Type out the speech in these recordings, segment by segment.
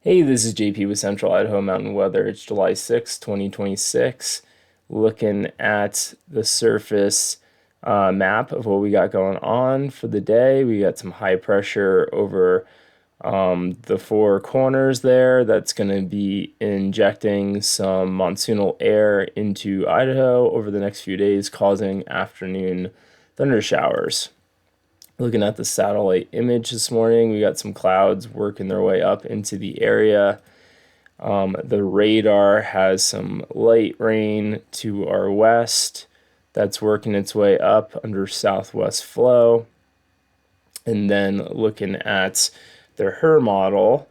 Hey, this is JP with Central Idaho Mountain Weather. It's July 6th, 2026. Looking at the surface map of what we got going on for the day. We got some high pressure over the four corners there. That's going to be injecting some monsoonal air into Idaho over the next few days, causing afternoon thunder showers. Looking at the satellite image this morning, we got some clouds working their way up into the area. The radar has some light rain to our west that's working its way up under southwest flow. And then looking at the HER model,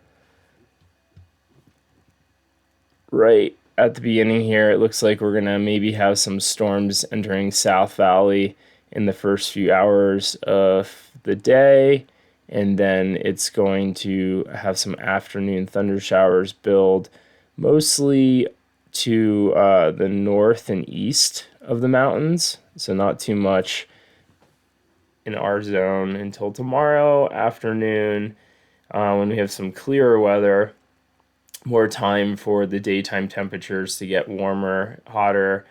right at the beginning here, it looks like we're going to maybe have some storms entering South Valley in the first few hours of the day, and then it's going to have some afternoon thunder showers build mostly to the north and east of the mountains, so not too much in our zone until tomorrow afternoon when we have some clearer weather, more time for the daytime temperatures to get warmer, hotter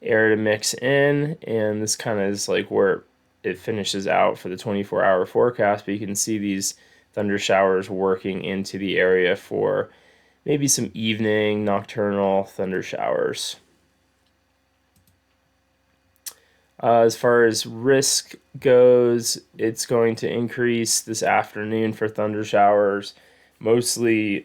air to mix in, and this kind of is like where it finishes out for the 24-hour forecast. But you can see these thunder showers working into the area for maybe some evening nocturnal thunder showers. As far as risk goes, it's going to increase this afternoon for thunder showers, mostly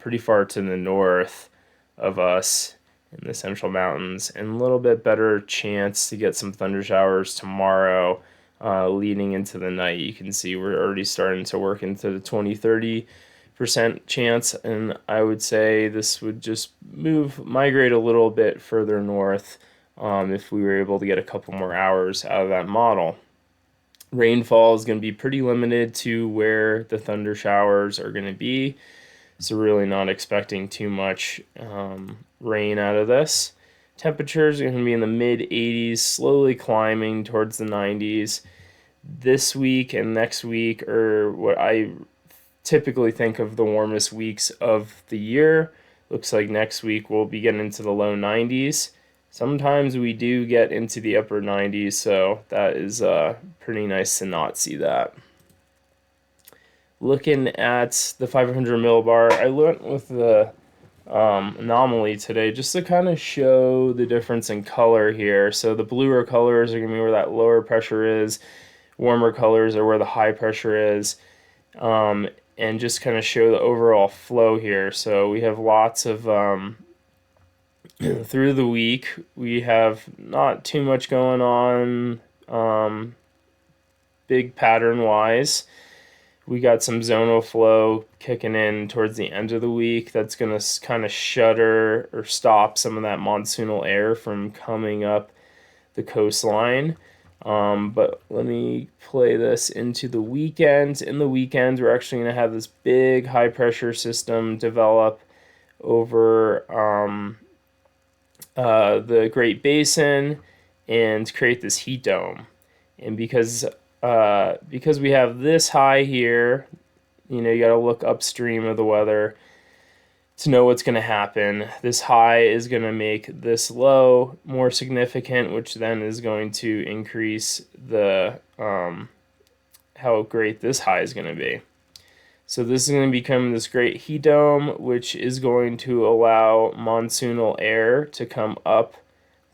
pretty far to the north of us in the central mountains, and a little bit better chance to get some thunder showers tomorrow leading into the night. You can see we're already starting to work into the 20-30% chance, and I would say this would just migrate a little bit further north if we were able to get a couple more hours out of that model. Rainfall is going to be pretty limited to where the thunder showers are going to be, so really not expecting too much rain out of this. Temperatures are going to be in the mid 80s, slowly climbing towards the 90s. This week and next week are what I typically think of the warmest weeks of the year. Looks like next week we'll be getting into the low 90s. Sometimes we do get into the upper 90s, so that is pretty nice to not see that. Looking at the 500 millibar, I went with the anomaly today just to kind of show the difference in color here. So the bluer colors are going to be where that lower pressure is, warmer colors are where the high pressure is, and just kind of show the overall flow here. So we have lots of through the week, we have not too much going on big pattern wise. We got some zonal flow kicking in towards the end of the week. That's going to kind of shutter or stop some of that monsoonal air from coming up the coastline. But let me play this into the weekend. In the weekend, we're actually going to have this big high pressure system develop over the Great Basin and create this heat dome. And because we have this high here, you got to look upstream of the weather to know what's going to happen. This high is going to make this low more significant, which then is going to increase the how great this high is going to be. So this is going to become this great heat dome, which is going to allow monsoonal air to come up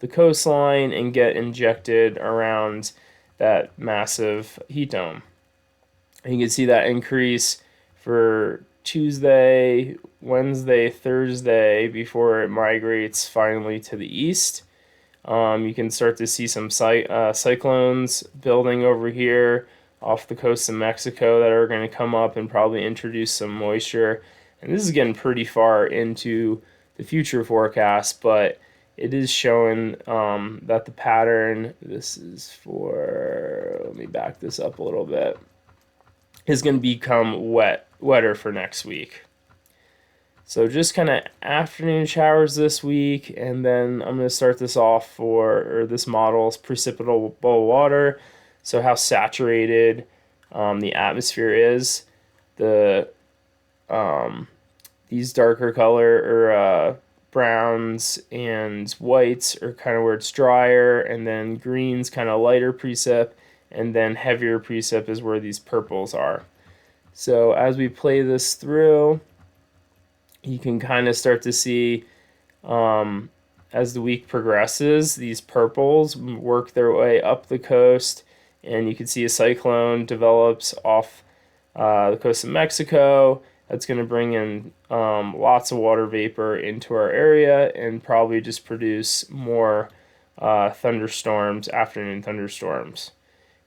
the coastline and get injected around that massive heat dome. And you can see that increase for Tuesday, Wednesday, Thursday before it migrates finally to the east. You can start to see some cyclones building over here off the coast of Mexico that are going to come up and probably introduce some moisture. And this is getting pretty far into the future forecast, but it is showing that the pattern, this is for, let me back this up a little bit, is going to become wetter for next week. So just kind of afternoon showers this week, and then I'm going to start this off or this model's precipitable water. So how saturated the atmosphere is. The these darker color or browns and whites are kind of where it's drier, and then greens kind of lighter precip, and then heavier precip is where these purples are. So as we play this through, you can kind of start to see as the week progresses, these purples work their way up the coast, and you can see a cyclone develops off the coast of Mexico. That's going to bring in lots of water vapor into our area and probably just produce more thunderstorms, afternoon thunderstorms,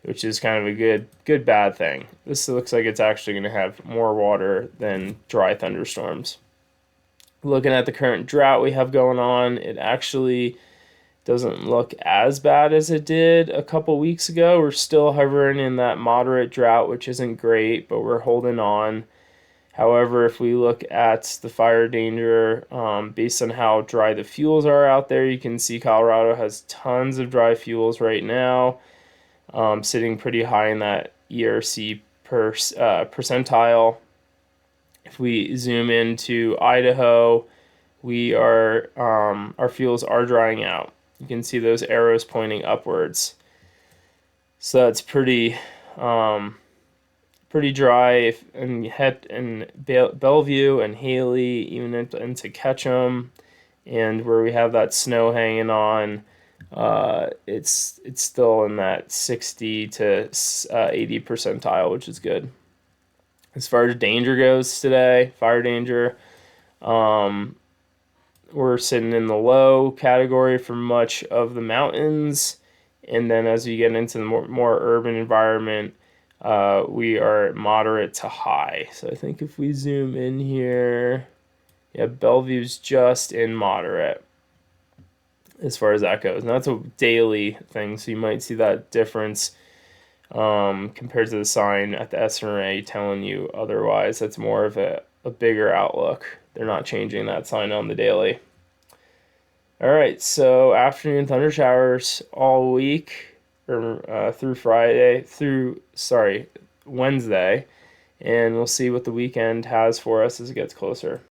which is kind of a good bad thing. This looks like it's actually going to have more water than dry thunderstorms. Looking at the current drought we have going on, it actually doesn't look as bad as it did a couple weeks ago. We're still hovering in that moderate drought, which isn't great, but we're holding on. However, if we look at the fire danger, based on how dry the fuels are out there, you can see Colorado has tons of dry fuels right now, sitting pretty high in that ERC percentile. If we zoom into Idaho, our fuels are drying out. You can see those arrows pointing upwards. So that's pretty dry in Bellevue and Haley, even into Ketchum, and where we have that snow hanging on. It's still in that 60 to 80 percentile, which is good. As far as danger goes today, fire danger, we're sitting in the low category for much of the mountains, and then as we get into the more urban environment, we are moderate to high. So I think if we zoom in here, yeah, Bellevue's just in moderate as far as that goes. And that's a daily thing, so you might see that difference compared to the sign at the SRA telling you otherwise. That's more of a bigger outlook. They're not changing that sign on the daily. All right, so afternoon thunder showers all week, or through Wednesday, and we'll see what the weekend has for us as it gets closer.